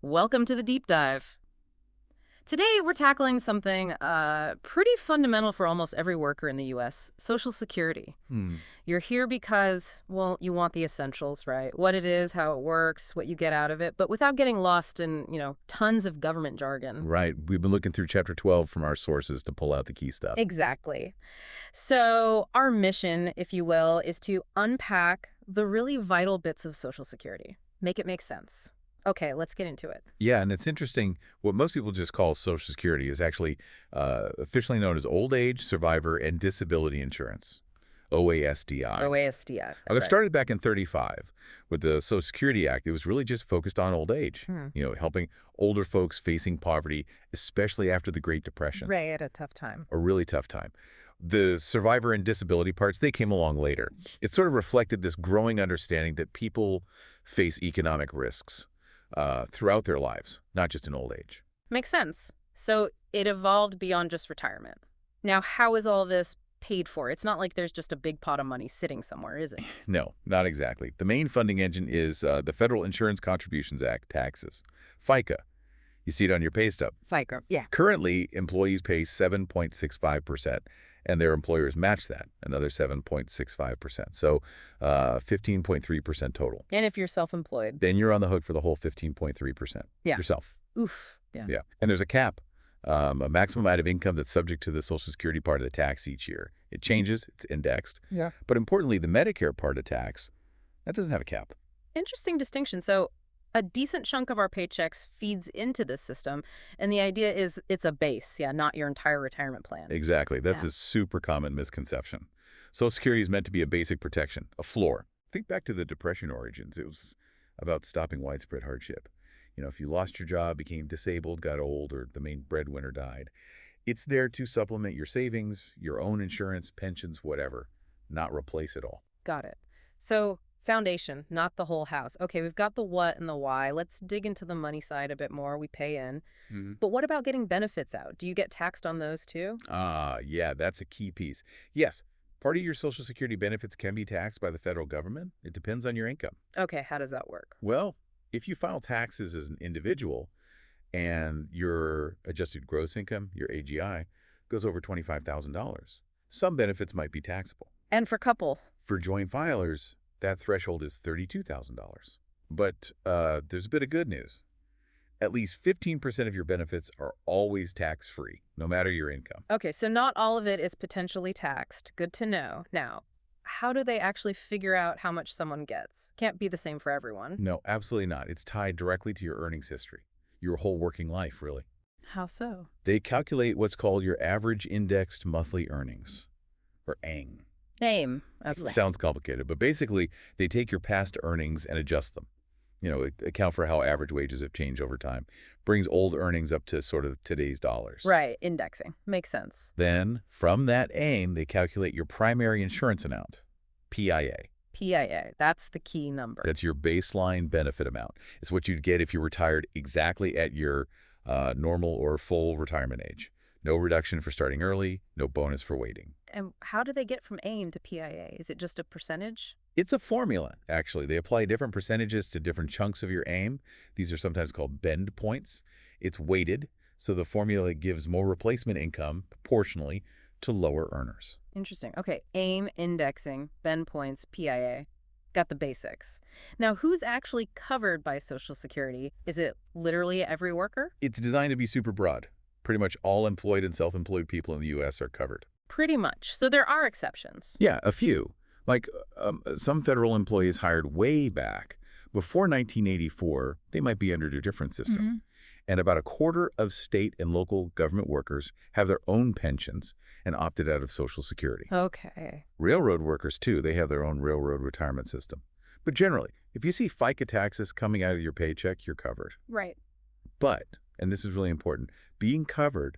Welcome to the deep dive. Today, we're tackling something pretty fundamental for almost every worker in the U.S., Social Security. Hmm. You're here because, well, you want the essentials, right? What it is, how it works, what you get out of it, but without getting lost in, tons of government jargon. Right. We've been looking through Chapter 12 from our sources to pull out the key stuff. Exactly. So, our mission, if you will, is to unpack the really vital bits of Social Security, make it make sense. Okay, let's get into it. Yeah, and it's interesting. What most people just call Social Security is actually officially known as Old Age, Survivor, and Disability Insurance, OASDI. OASDF, Now, it right. started back in 35 with the Social Security Act. It was really just focused on old age, Hmm. helping older folks facing poverty, especially after the Great Depression, Right, at a tough time. a really tough time. The survivor and disability parts, they came along later. It sort of reflected this growing understanding that people face economic risks throughout their lives, not just in old age. Makes sense. So it evolved beyond just retirement. Now, how is all this paid for? It's not like there's just a big pot of money sitting somewhere, is it? No, not exactly. The main funding engine is the Federal Insurance Contributions Act, taxes, FICA. You see it on your pay stub. FICA. Yeah. Currently, employees pay 7.65%, and their employers match that, another 7.65%. So 15.3% total. And if you're self-employed. Then you're on the hook for the whole 15.3% Yeah. yourself. Oof. Yeah. Yeah. And there's a cap, a maximum amount of income that's subject to the Social Security part of the tax each year. It changes, it's indexed. Yeah. But importantly, the Medicare part of tax, that doesn't have a cap. Interesting distinction. So a decent chunk of our paychecks feeds into this system, and the idea is it's a base, yeah, not your entire retirement plan. Exactly. That's Yeah. a super common misconception. Social Security is meant to be a basic protection, a floor. Think back to the Depression origins. It was about stopping widespread hardship. If you lost your job, became disabled, got old, or the main breadwinner died, it's there to supplement your savings, your own insurance, pensions, whatever, not replace it all. Got it. So foundation, not the whole house. Okay, we've got the what and the why. Let's dig into the money side a bit more. We pay in. Mhm. But what about getting benefits out? Do you get taxed on those too? Yeah, that's a key piece. Yes, part of your Social Security benefits can be taxed by the federal government. It depends on your income. Okay, how does that work? Well, if you file taxes as an individual and your adjusted gross income, your AGI, goes over $25,000, some benefits might be taxable. And for couple. For joint filers, that threshold is $32,000. But there's a bit of good news. At least 15% of your benefits are always tax-free, no matter your income. Okay, so not all of it is potentially taxed. Good to know. Now, how do they actually figure out how much someone gets? Can't be the same for everyone. No, absolutely not. It's tied directly to your earnings history, your whole working life, really. How so? They calculate what's called your average indexed monthly earnings, or AING. Name. It sounds complicated, but basically, they take your past earnings and adjust them. Account for how average wages have changed over time. Brings old earnings up to sort of today's dollars. Right, indexing. Makes sense. Then, from that AIM, they calculate your primary insurance amount, PIA. PIA, that's the key number. That's your baseline benefit amount. It's what you'd get if you retired exactly at your normal or full retirement age. No reduction for starting early, no bonus for waiting. And how do they get from AIM to PIA? Is it just a percentage? It's a formula, actually. They apply different percentages to different chunks of your AIM. These are sometimes called bend points. It's weighted, so the formula gives more replacement income proportionally to lower earners. Interesting. Okay, AIM, indexing, bend points, PIA. Got the basics. Now, who's actually covered by Social Security? Is it literally every worker? It's designed to be super broad. Pretty much all employed and self-employed people in the U.S. are covered. Pretty much. So there are exceptions. Yeah, a few. Like some federal employees hired way back. Before 1984, they might be under a different system. And about a quarter of state and local government workers have their own pensions and opted out of Social Security. Okay. Railroad workers, too, they have their own railroad retirement system. But generally, if you see FICA taxes coming out of your paycheck, you're covered. Right. But, and this is really important, being covered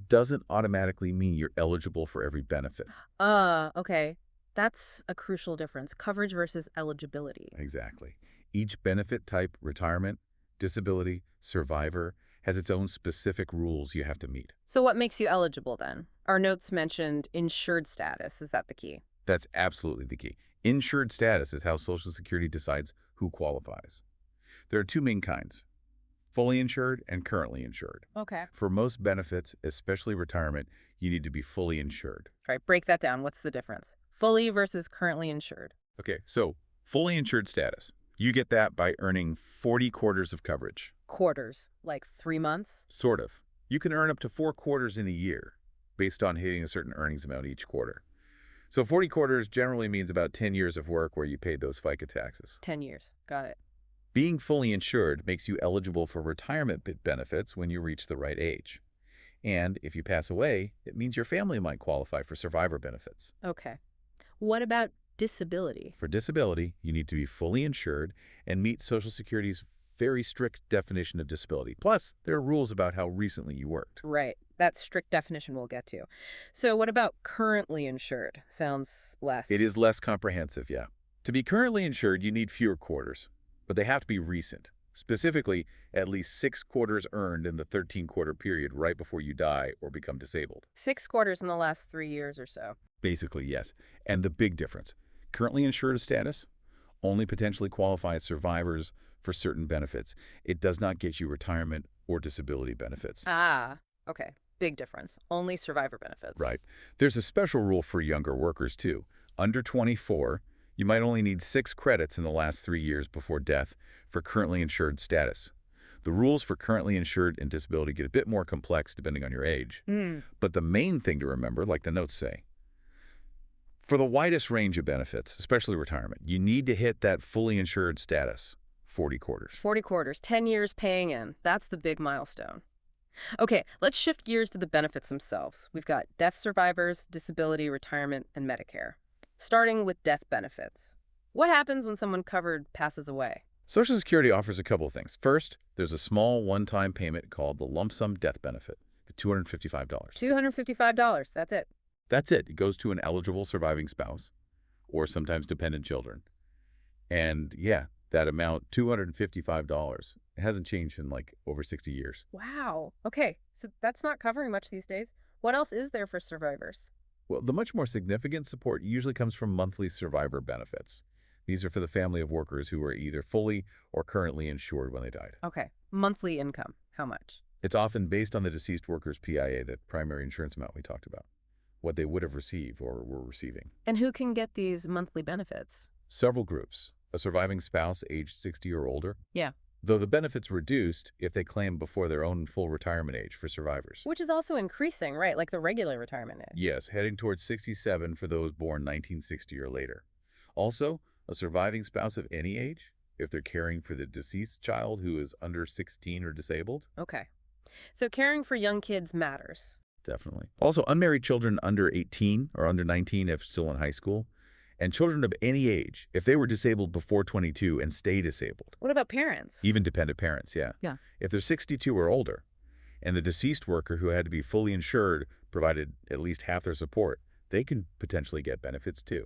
doesn't automatically mean you're eligible for every benefit. Okay. That's a crucial difference. Coverage versus eligibility. Exactly. Each benefit type, retirement, disability, survivor, has its own specific rules you have to meet. So what makes you eligible then? Our notes mentioned insured status. Is that the key? That's absolutely the key. Insured status is how Social Security decides who qualifies. There are two main kinds. fully insured and currently insured. Okay. For most benefits, especially retirement, you need to be fully insured. All right, break that down. What's the difference? Fully versus currently insured. Okay, so fully insured status. You get that by earning 40 quarters of coverage. Quarters, like 3 months? Sort of. You can earn up to 4 quarters in a year based on hitting a certain earnings amount each quarter. So 40 quarters generally means about 10 years of work where you paid those FICA taxes. 10 years. Got it. Being fully insured makes you eligible for retirement benefits when you reach the right age. And if you pass away, it means your family might qualify for survivor benefits. Okay. What about disability? For disability, you need to be fully insured and meet Social Security's very strict definition of disability. Plus, there are rules about how recently you worked. Right. That strict definition we'll get to. So what about currently insured? Sounds less. It is less comprehensive, yeah. To be currently insured, you need fewer quarters, but they have to be recent. Specifically, at least 6 quarters earned in the 13-quarter period right before you die or become disabled. 6 quarters in the last 3 years or so. Basically, yes. And the big difference, currently insured status only potentially qualifies survivors for certain benefits. It does not get you retirement or disability benefits. Ah, okay. Big difference. Only survivor benefits. Right. There's a special rule for younger workers, too. Under 24, you might only need 6 credits in the last 3 years before death for currently insured status. The rules for currently insured and disability get a bit more complex depending on your age. But the main thing to remember, like the notes say, for the widest range of benefits, especially retirement, you need to hit that fully insured status, 40 quarters. 40 quarters, 10 years paying in. That's the big milestone. Okay, let's shift gears to the benefits themselves. We've got death survivors, disability, retirement, and Medicare. Starting with death benefits. What happens when someone covered passes away? Social Security offers a couple of things. First, there's a small one-time payment called the lump sum death benefit, $255. $255, that's it. That's it. It goes to an eligible surviving spouse or sometimes dependent children. And yeah, that amount, $255, it hasn't changed in like over 60 years. Wow. Okay, so that's not covering much these days. What else is there for survivors? Well, the much more significant support usually comes from monthly survivor benefits. These are for the family of workers who were either fully or currently insured when they died. Okay, monthly income. How much? It's often based on the deceased worker's PIA, the primary insurance amount we talked about, what they would have received or were receiving. And who can get these monthly benefits? Several groups. A surviving spouse aged 60 or older. Yeah. Though the benefit's reduced if they claim before their own full retirement age for survivors. Which is also increasing, right? Like the regular retirement age. Yes, heading towards 67 for those born 1960 or later. Also, a surviving spouse of any age, if they're caring for the deceased child who is under 16 or disabled. Okay. So caring for young kids matters. Definitely. Also, unmarried children under 18 or under 19 if still in high school, and children of any age if they were disabled before 22 and stay disabled. What about parents? Even dependent parents, yeah. Yeah. If they're 62 or older, and the deceased worker who had to be fully insured provided at least half their support, they can potentially get benefits too.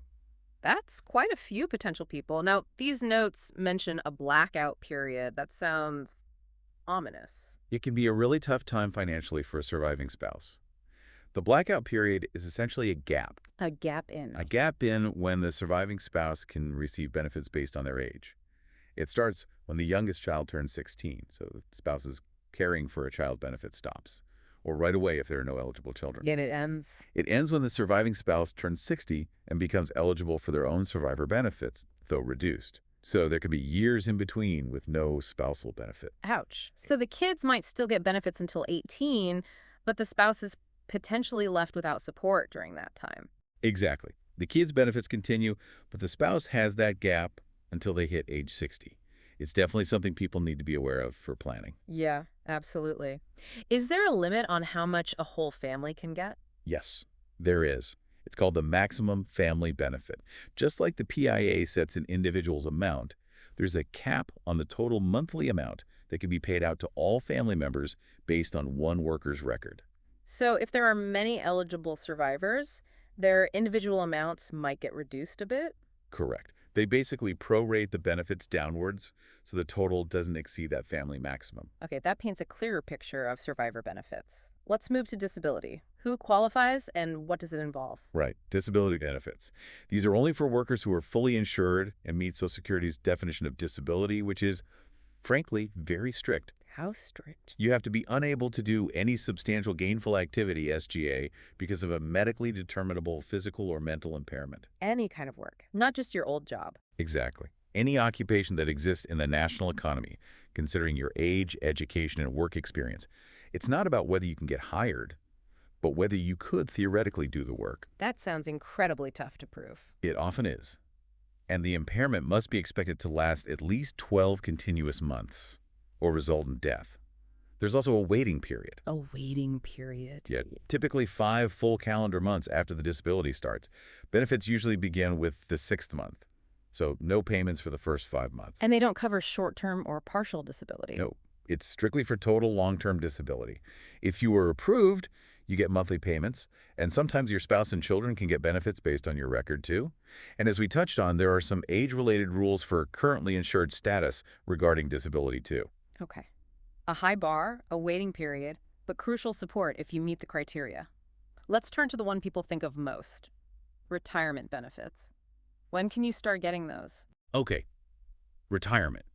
That's quite a few potential people. Now, these notes mention a blackout period. That sounds ominous. It can be a really tough time financially for a surviving spouse. The blackout period is essentially a gap. A gap in. A gap in when the surviving spouse can receive benefits based on their age. It starts when the youngest child turns 16, so the spouse's caring for a child benefit stops, or right away if there are no eligible children. And it ends. It ends when the surviving spouse turns 60 and becomes eligible for their own survivor benefits, though reduced. So there could be years in between with no spousal benefit. Ouch. So the kids might still get benefits until 18, but the spouse is potentially left without support during that time. Exactly. The kids' benefits continue, but the spouse has that gap until they hit age 60. It's definitely something people need to be aware of for planning. Yeah, absolutely. Is there a limit on how much a whole family can get? Yes, there is. It's called the maximum family benefit. Just like the PIA sets an individual's amount, there's a cap on the total monthly amount that can be paid out to all family members based on one worker's record. So if there are many eligible survivors, their individual amounts might get reduced a bit? Correct. They basically prorate the benefits downwards so the total doesn't exceed that family maximum. Okay, that paints a clearer picture of survivor benefits. Let's move to disability. Who qualifies and what does it involve? Right. Disability benefits. These are only for workers who are fully insured and meet Social Security's definition of disability, which is, frankly, very strict. How strict? You have to be unable to do any substantial gainful activity, SGA, because of a medically determinable physical or mental impairment. Any kind of work, not just your old job. Exactly. Any occupation that exists in the national economy, considering your age, education, and work experience. It's not about whether you can get hired, but whether you could theoretically do the work. That sounds incredibly tough to prove. It often is. And the impairment must be expected to last at least 12 continuous months or result in death. There's also a waiting period. A waiting period. Yet, typically 5 full calendar months after the disability starts. Benefits usually begin with the 6th month. So no payments for the first 5 months. And they don't cover short-term or partial disability. No, it's strictly for total long-term disability. If you were approved, you get monthly payments, and sometimes your spouse and children can get benefits based on your record too. And as we touched on, there are some age-related rules for currently insured status regarding disability too. Okay. A high bar, a waiting period, but crucial support if you meet the criteria. Let's turn to the one people think of most. Retirement benefits. When can you start getting those? Okay, retirement.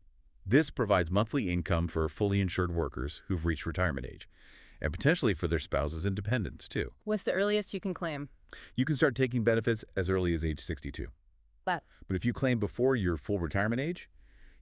This provides monthly income for fully insured workers who've reached retirement age, and potentially for their spouses and dependents too. What's the earliest you can claim? You can start taking benefits as early as age 62. But But if you claim before your full retirement age,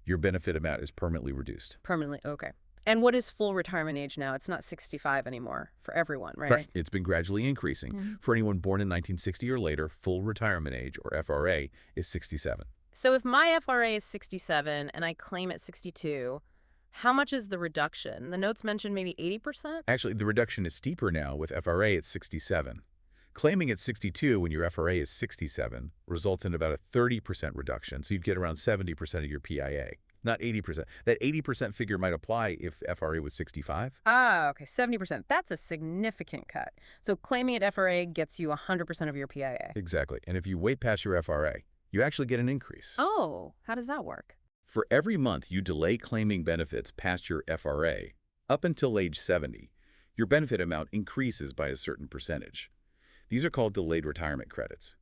your benefit amount is permanently reduced. permanently, okay. And what is full retirement age now? It's not 65 anymore for everyone, right? Correct. It's been gradually increasing. Mhm. For anyone born in 1960 or later, full retirement age, or FRA, is 67. So if my FRA is 67 and I claim at 62, how much is the reduction? The notes mentioned maybe 80%? Actually, the reduction is steeper now with FRA at 67. Claiming at 62 when your FRA is 67 results in about a 30% reduction, so you'd get around 70% of your PIA, not 80%. That 80% figure might apply if FRA was 65. Ah, okay, 70%. That's a significant cut. So claiming at FRA gets you 100% of your PIA. Exactly. And if you wait past your FRA, you actually get an increase. Oh, how does that work? For every month you delay claiming benefits past your FRA, up until age 70, your benefit amount increases by a certain percentage. These are called delayed retirement credits.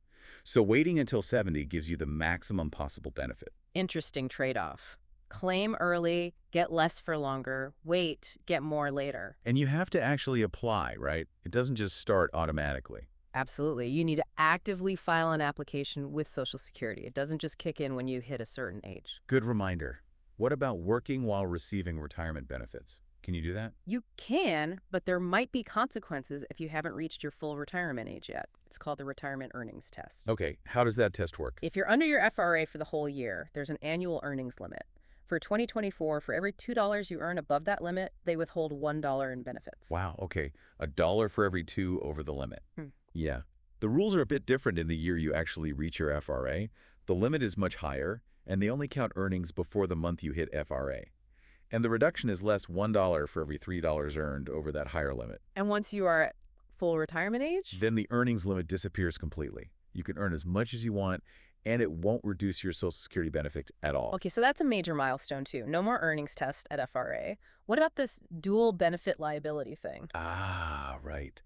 So waiting until 70 gives you the maximum possible benefit. Interesting trade-off. Claim early, get less for longer. Wait, get more later. And you have to actually apply, right? It doesn't just start automatically. Absolutely. You need to actively file an application with Social Security. It doesn't just kick in when you hit a certain age. Good reminder. What about working while receiving retirement benefits? Can you do that? You can, but there might be consequences if you haven't reached your full retirement age yet. It's called the Retirement Earnings Test. Okay, how does that test work? If you're under your FRA for the whole year, there's an annual earnings limit. For 2024, for every $2 you earn above that limit, they withhold $1 in benefits. Wow, okay. $1 for every 2 over the limit. Hmm. Yeah. The rules are a bit different in the year you actually reach your FRA. The limit is much higher, and they only count earnings before the month you hit FRA. And the reduction is less $1 for every $3 earned over that higher limit. And once you are at full retirement age? Then the earnings limit disappears completely. You can earn as much as you want, and it won't reduce your Social Security benefits at all. Okay, so that's a major milestone too. No more earnings test at FRA. What about this dual benefit liability thing? Ah, right.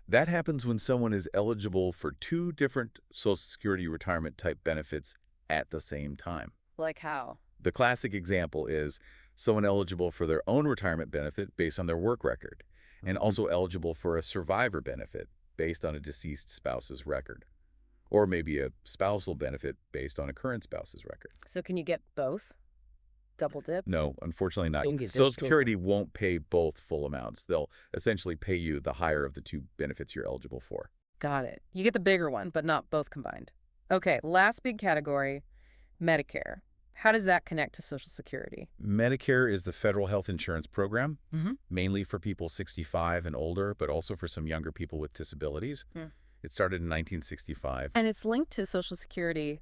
That happens when someone is eligible for 2 different Social Security retirement type benefits at the same time. Like how? The classic example is someone eligible for their own retirement benefit based on their work record, and also eligible for a survivor benefit based on a deceased spouse's record, or maybe a spousal benefit based on a current spouse's record. So can you get both? Double dip? No, unfortunately not. Okay, Social that's cool. Security won't pay both full amounts. They'll essentially pay you the higher of the 2 benefits you're eligible for. Got it. You get the bigger one, but not both combined. Okay, last big category, Medicare. How does that connect to Social Security? Medicare is the federal health insurance program, Mm-hmm. mainly for people 65 and older, but also for some younger people with disabilities. Hmm. It started in 1965. And it's linked to Social Security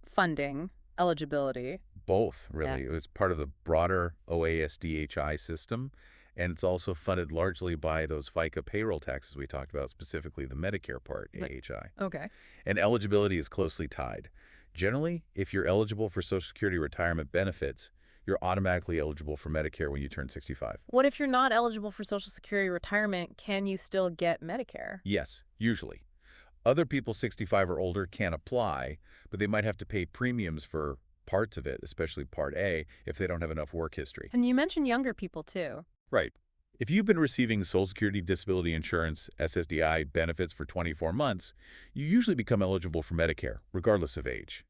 funding, eligibility. Both, really. It was part of the broader OASDHI system, and it's also funded largely by those FICA payroll taxes we talked about, specifically the Medicare part, Right. AHI. Okay. And eligibility is closely tied. Generally, if you're eligible for Social Security retirement benefits, you're automatically eligible for Medicare when you turn 65. What if you're not eligible for Social Security retirement? Can you still get Medicare? Yes, usually. Other people 65 or older can apply, but they might have to pay premiums for parts of it, especially Part A, if they don't have enough work history. And you mentioned younger people, too. Right. If you've been receiving Social Security Disability Insurance, SSDI, benefits for 24 months, you usually become eligible for Medicare, regardless of age.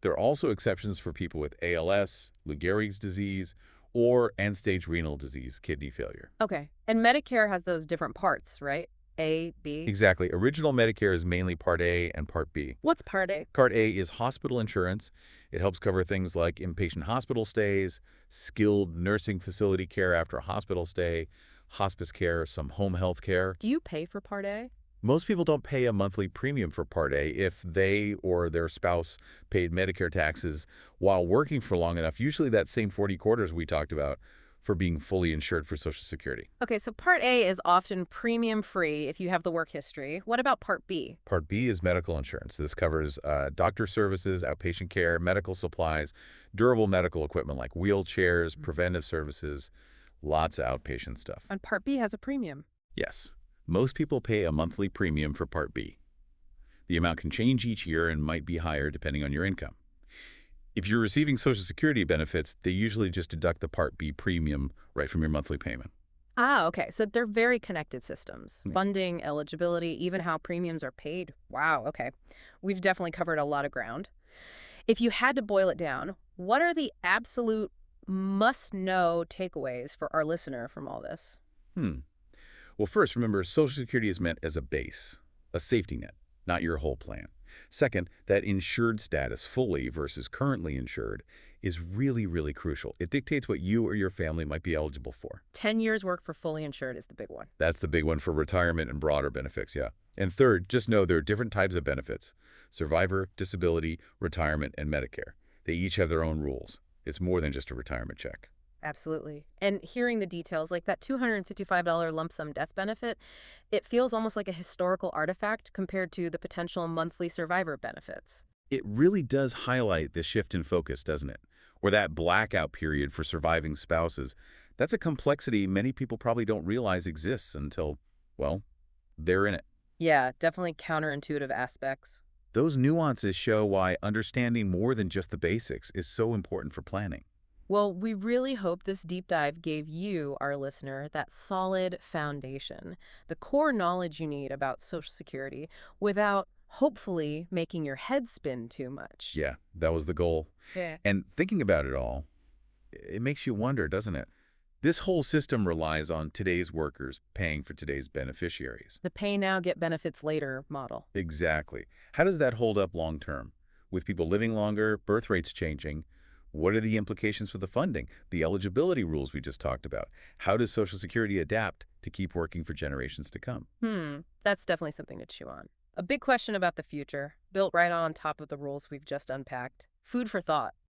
There are also exceptions for people with ALS, Lou Gehrig's disease, or end-stage renal disease, kidney failure. Okay. And Medicare has those different parts, right? A, B. Exactly. Original Medicare is mainly Part A and Part B. What's Part A? Part A is hospital insurance. It helps cover things like inpatient hospital stays, skilled nursing facility care after a hospital stay, hospice care, some home health care. Do you pay for Part A? Most people don't pay a monthly premium for Part A if they or their spouse paid Medicare taxes while working for long enough, usually that same 40 quarters we talked about, for being fully insured for Social Security. Okay, so Part A is often premium-free if you have the work history. What about Part B? Part B is medical insurance. This covers doctor services, outpatient care, medical supplies, durable medical equipment like wheelchairs, preventive services, lots of outpatient stuff. And Part B has a premium. Yes, most people pay a monthly premium for Part B. The amount can change each year and might be higher depending on your income. If you're receiving Social Security benefits, they usually just deduct the Part B premium right from your monthly payment. Ah, okay. So they're very connected systems. Yeah. Funding, eligibility, even how premiums are paid. Wow, okay. We've definitely covered a lot of ground. If you had to boil it down, what are the absolute must-know takeaways for our listener from all this? Well, first, remember, Social Security is meant as a base, a safety net, not your whole plan. Second, that insured status, fully versus currently insured, is really, really crucial. It dictates what you or your family might be eligible for. 10 years work for fully insured is the big one. That's the big one for retirement and broader benefits, yeah. And third, just know there are different types of benefits: survivor, disability, retirement, and Medicare. They each have their own rules. It's more than just a retirement check. Absolutely. And hearing the details, like that $255 lump sum death benefit, it feels almost like a historical artifact compared to the potential monthly survivor benefits. It really does highlight the shift in focus, doesn't it? Or that blackout period for surviving spouses. That's a complexity many people probably don't realize exists until, well, they're in it. Yeah, definitely counterintuitive aspects. Those nuances show why understanding more than just the basics is so important for planning. Well, we really hope this deep dive gave you, our listener, that solid foundation, the core knowledge you need about Social Security without hopefully making your head spin too much. Yeah, that was the goal. Yeah. And thinking about it all, it makes you wonder, doesn't it? This whole system relies on today's workers paying for today's beneficiaries. The pay now, get benefits later model. Exactly. How does that hold up long term? With people living longer, birth rates changing, what are the implications for the funding, the eligibility rules we just talked about? How does Social Security adapt to keep working for generations to come? That's definitely something to chew on. A big question about the future, built right on top of the rules we've just unpacked. Food for thought.